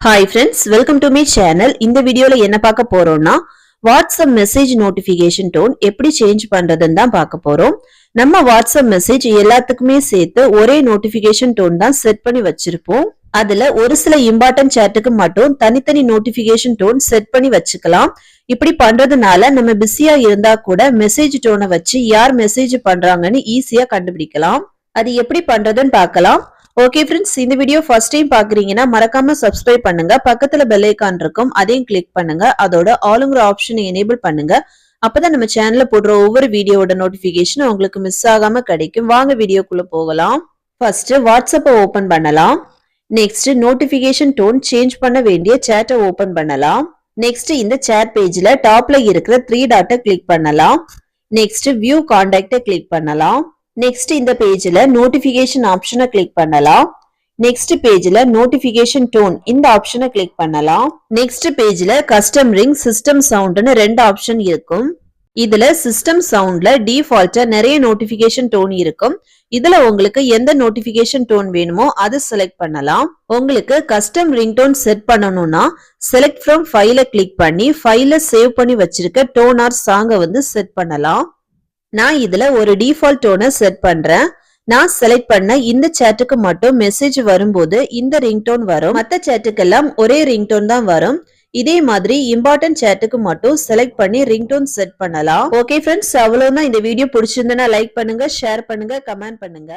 Hi friends, welcome to my channel. இந்த வீடியோல என்ன பார்க்க போறோம்னா வாட்ஸ்அப் மெசேஜ் நோட்டிபிகேஷன் டோன் எப்படி சேஞ்ச் பண்றதுன்னு தான் பார்க்க போறோம். நம்ம வாட்ஸ்அப் மெசேஜ் எல்லாத்துக்குமே சேர்த்து ஒரே நோட்டிபிகேஷன் டோன் தான் செட் பண்ணி வச்சிருப்போம். அதுல ஒரு சில இம்பார்ட்டன்ட் சேட்டுக்கு மட்டும் தனித்தனி நோட்டிபிகேஷன் டோன் செட் பண்ணி வச்சுக்கலாம். இப்படி பண்றதுனால நம்ம பிஸியா இருந்தா கூட மெசேஜ் டோனை வச்சு யார் மெசேஜ் பண்றாங்கன்னு ஈஸியா கண்டுபிடிக்கலாம். அது எப்படி பண்றதுன்னு பார்க்கலாம். ஓகே ஃப்ரெண்ட்ஸ், இந்த வீடியோ ஃபர்ஸ்ட் டைம் பாக்குறீங்கன்னா மறக்காம சப்ஸ்கிரைப் பண்ணுங்க. பக்கத்துல பெல் ஐகான் இருக்கும், அதையும் கிளிக் பண்ணுங்க. அதோட ஆளுங்கிற ஆப்ஷனை எனேபிள் பண்ணுங்க. அப்பதான் நம்ம சேனல்ல போடுற ஒவ்வொரு வீடியோட நோட்டிபிகேஷன் உங்களுக்கு மிஸ் ஆகாம கிடைக்கும். வாங்க வீடியோக்குள்ள போகலாம். ஃபர்ஸ்ட் வாட்ஸ்அப்பை ஓபன் பண்ணலாம். நெக்ஸ்ட் நோட்டிபிகேஷன் டோன் சேஞ்ச் பண்ண வேண்டிய சேட்டை ஓபன் பண்ணலாம். நெக்ஸ்ட் இந்த சேட் பேஜ்ல டாப்ல இருக்கிற 3 டாட்டை கிளிக் பண்ணலாம். நெக்ஸ்ட் வியூ கான்டாக்டை கிளிக் பண்ணலாம். நெக்ஸ்ட் இந்த பேஜ்ல நோட்டிபிகேஷன் ஆப்ஷனை கிளிக் பண்ணலாம். நெக்ஸ்ட் பேஜ்ல நோட்டிபிகேஷன் டோன் இந்த ஆப்ஷனை கிளிக் பண்ணலாம். நெக்ஸ்ட் பேஜ்ல கஸ்டம் ரிங், சிஸ்டம் சவுண்ட்னு 2 ஆப்ஷன் இருக்கும். இதுல சிஸ்டம் சவுண்ட்ல டிஃபால்ட்டா நிறைய நோட்டிபிகேஷன் டோன் இருக்கும். இதுல உங்களுக்கு எந்த நோட்டிபிகேஷன் டோன் வேணுமோ அதை செலக்ட் பண்ணலாம். உங்களுக்கு கஸ்டம் ரிங் டோன் செட் பண்ணணும்னா செலக்ட் ஃப்ரம் ஃபைலை கிளிக் பண்ணி ஃபைல சேவ் பண்ணி வச்சிருக்க டோன் ஆர் சாங்கை செட் பண்ணலாம். நான் இதுல ஒரு டிஃபால்ட் டோனை செட் பண்றேன். நான் செலக்ட் பண்ண இந்த சேட்டுக்கு மட்டும் மெசேஜ் வரும்போது இந்த ரிங்டோன் வரும். மற்ற சேட்டுக்கெல்லாம் ஒரே ரிங்டோன் தான் வரும். இதே மாதிரி இம்பார்ட்டன்ட் சேட்டுக்கு மட்டும் செலக்ட் பண்ணி ரிங்டோன் செட் பண்ணலாம். ஓகே ஃப்ரெண்ட்ஸ், அவ்வளவுதான். இந்த வீடியோ பிடிச்சிருந்தா லைக் பண்ணுங்க, ஷேர் பண்ணுங்க, கமெண்ட் பண்ணுங்க.